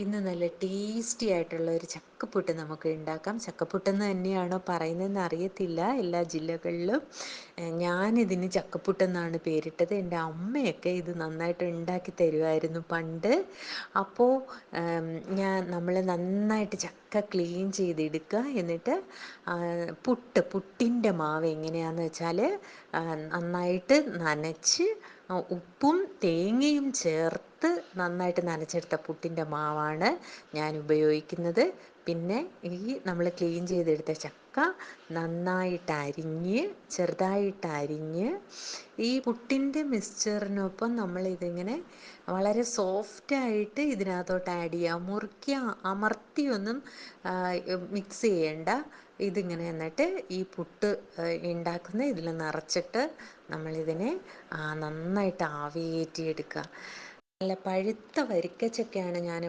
ഇന്ന് നല്ല ടേസ്റ്റി ആയിട്ടുള്ള ഒരു ചക്കപ്പുട്ട് നമുക്ക് ഉണ്ടാക്കാം. ചക്കപ്പുട്ടെന്ന് തന്നെയാണോ പറയുന്നതെന്ന് അറിയത്തില്ല എല്ലാ ജില്ലകളിലും. ഞാനിതിന് ചക്കപ്പുട്ടെന്നാണ് പേരിട്ടത്. എൻ്റെ അമ്മയൊക്കെ ഇത് നന്നായിട്ട് ഉണ്ടാക്കി തരുമായിരുന്നു പണ്ട്. അപ്പോൾ നമ്മൾ നന്നായിട്ട് ചക്ക ക്ലീൻ ചെയ്തെടുക്കുക. എന്നിട്ട് പുട്ടിൻ്റെ മാവ് എങ്ങനെയാണെന്ന് വെച്ചാൽ നന്നായിട്ട് നനച്ച് ഉപ്പും തേങ്ങയും ചേർത്ത് നന്നായിട്ട് നനച്ചെടുത്ത പുട്ടിൻ്റെ മാവാണ് ഞാൻ ഉപയോഗിക്കുന്നത്. പിന്നെ ഈ നമ്മൾ ക്ലീൻ ചെയ്തെടുത്ത ചക്ക നന്നായിട്ട് അരിഞ്ഞ് ചെറുതായിട്ട് അരിഞ്ഞ് ഈ പുട്ടിൻ്റെ മിക്സ്ചറിനൊപ്പം നമ്മളിതിങ്ങനെ വളരെ സോഫ്റ്റായിട്ട് ഇതിനകത്തോട്ട് ആഡ് ചെയ്യുക. മുറുക്കി അമർത്തിയൊന്നും മിക്സ് ചെയ്യേണ്ട. ഇതിങ്ങനെ എന്നിട്ട് ഈ പുട്ട് ഉണ്ടാക്കുന്ന ഇതിൽ നിറച്ചിട്ട് നമ്മളിതിനെ നന്നായിട്ട് ആവിയേറ്റിയെടുക്കുക. നല്ല പഴുത്ത വരിക്കച്ചക്കയാണ് ഞാനിവിടെ